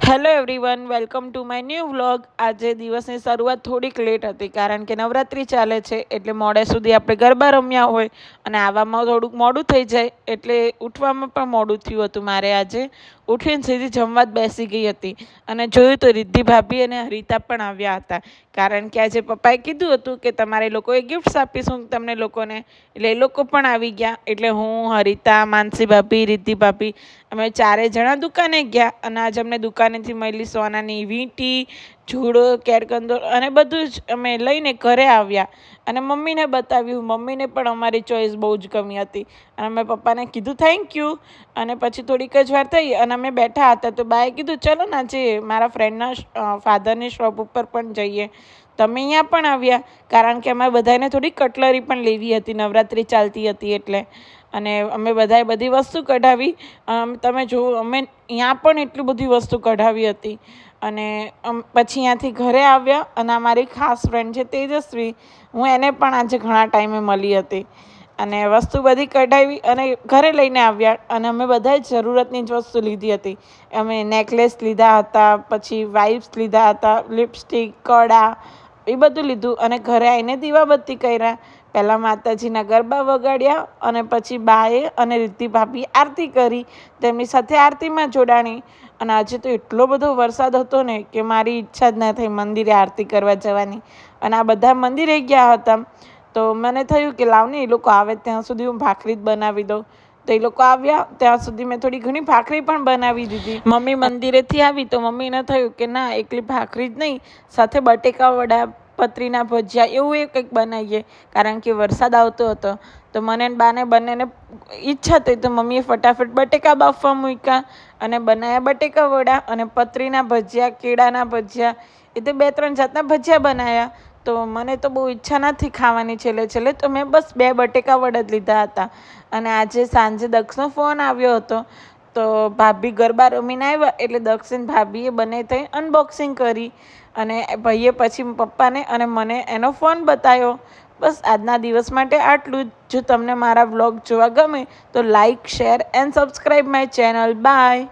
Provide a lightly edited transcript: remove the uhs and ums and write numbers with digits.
Hello everyone, welcome to my new vlog. આજે દિવસની શરૂઆત થોડીક લેટ હતી કારણ કે નવરાત્રિ ચાલે છે એટલે મોડે સુધી આપણે ગરબા રમ્યા હોય અને આવવામાં થોડુંક મોડું થઈ જાય એટલે ઉઠવામાં પણ મોડું થયું હતું. મારે આજે ઉઠીને સીધી જમવા જ બેસી ગઈ હતી અને જોયું તો રિદ્ધિ ભાભી અને હરિતા પણ આવ્યા હતા કારણ કે આજે પપ્પાએ કીધું હતું કે તમારે લોકોએ ગિફ્ટ્સ આપીશું તમને લોકોને, એટલે એ લોકો પણ આવી ગયા. એટલે હું, હરિતા, માનસી ભાભી, રિદ્ધિ ભાભી અમે ચારે જણા દુકાને ગયા અને આજે અમને દુકાનેથી મળી સોનાની વીંટી, જુડો, કેરકંદોર અને બધું જ અમે લઈને ઘરે આવ્યા અને મમ્મીને બતાવ્યું. મમ્મીને પણ અમારી ચોઈસ બહુ જ ગમી હતી અને અમે પપ્પાને કીધું થેન્ક યુ. અને પછી થોડીક જ વાર થઈ અને અમે બેઠા હતા તો બાએ કીધું ચલો ને આજે મારા ફ્રેન્ડના ફાધરની શોપ ઉપર પણ જઈએ. તમે અહીંયા પણ આવ્યા કારણ કે અમારે બધાને થોડી કટલરી પણ લેવી હતી, નવરાત્રિ ચાલતી હતી એટલે. અને અમે બધાએ બધી વસ્તુ કઢાવી. તમે જુઓ, અમે ત્યાં પણ એટલી બધી વસ્તુ કઢાવી હતી અને પછી ત્યાંથી ઘરે આવ્યા અને અમારી ખાસ ફ્રેન્ડ છે તેજસ્વી, હું એને પણ આજે ઘણા ટાઈમે મળી હતી અને વસ્તુ બધી કઢાવી અને ઘરે લઈને આવ્યા. અને અમે બધાએ જરૂરતની જ વસ્તુ લીધી હતી. અમે નેકલેસ લીધા હતા, પછી વાઇપ્સ લીધા હતા, લિપસ્ટિક, કડા, એ બધું લીધું અને ઘરે આવીને દીવાબત્તી કર્યા. પહેલાં માતાજીના ગરબા વગાડ્યા અને પછી બાએ અને રિદ્ધિ ભાભી આરતી કરી, તેમની સાથે આરતીમાં જોડાણી. અને આજે તો એટલો બધો વરસાદ હતો ને કે મારી ઈચ્છા જ ના થઈ મંદિરે આરતી કરવા જવાની. અને આ બધા મંદિરે ગયા હતા તો મને થયું કે લાવને એ લોકો આવે ત્યાં સુધી હું ભાખરી જ બનાવી દઉં. તો એ લોકો આવ્યા ત્યાં સુધી મેં થોડી ઘણી ભાખરી પણ બનાવી દીધી. મમ્મી મંદિરેથી આવી તો મમ્મીને થયું કે ના, એકલી ભાખરી જ નહીં, સાથે બટેકા વડા, પતરીના ભજીયા એવું એ કંઈક બનાવીએ કારણ કે વરસાદ આવતો હતો. તો મને ને બાને બંનેને ઈચ્છા થઈ તો મમ્મીએ ફટાફટ બટેકા બાફવા મૂક્યા અને બનાવ્યા બટેકા વડા અને પતરીના ભજીયા, કેળાના ભજીયા, એ તો 2-3 જાતના ભજીયા બનાવ્યા. તો મને તો બહુ ઈચ્છા નથી ખાવાની છેલ્લે તો મેં બસ 2 બટેકા વડા જ લીધા હતા. અને આજે સાંજે દક્ષનો ફોન આવ્યો હતો તો ભાભી ગરબા રમીને આવ્યા એટલે દક્ષિણ ભાભીએ બંને થઈ અનબોક્સિંગ કરી અને ભાઈએ પછી પપ્પાને અને મને એનો ફોન બતાવ્યો. બસ આજના દિવસ માટે આટલું જ. જો તમને મારા વ્લોગ જોવા ગમે તો like, share and subscribe my channel. By.